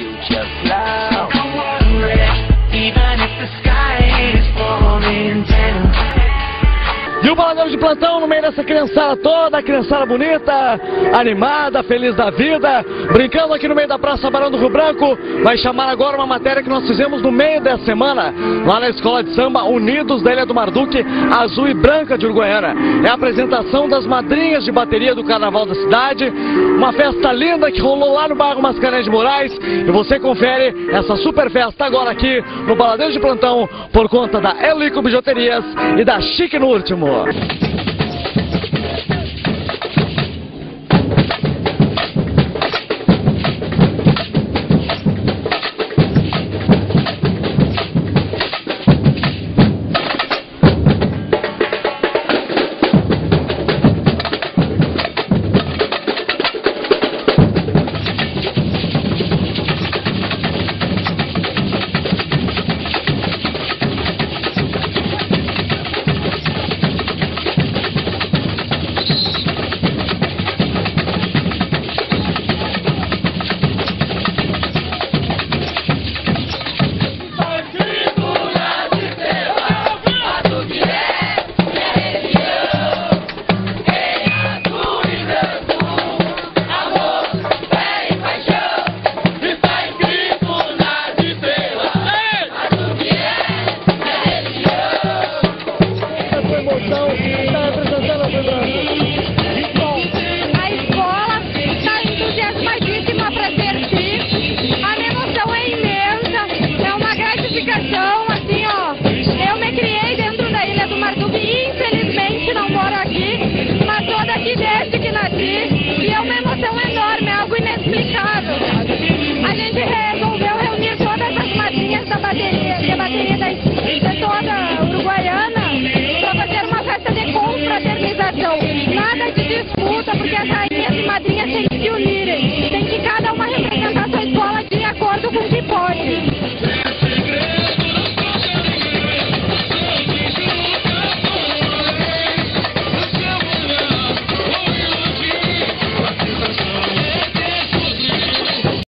future flow. Don't worry, even if the sky is falling down. E o Baladão de Plantão no meio dessa criançada toda, criançada bonita, animada, feliz da vida, brincando aqui no meio da Praça Barão do Rio Branco. Vai chamar agora uma matéria que nós fizemos no meio dessa semana, lá na Escola de Samba Unidos da Ilha do Marduque, Azul e Branca de Uruguaiana. É a apresentação das madrinhas de bateria do Carnaval da cidade, uma festa linda que rolou lá no bairro Mascarenhas de Moraes. E você confere essa super festa agora aqui no Baladão de Plantão, por conta da Elico Bijuterias e da Chique no Último. Desde que nasci, e é uma emoção enorme, é algo inexplicável. A gente resolveu reunir todas as madrinhas da bateria de toda Uruguaiana para fazer uma festa de confraternização. Nada de disputa, porque essa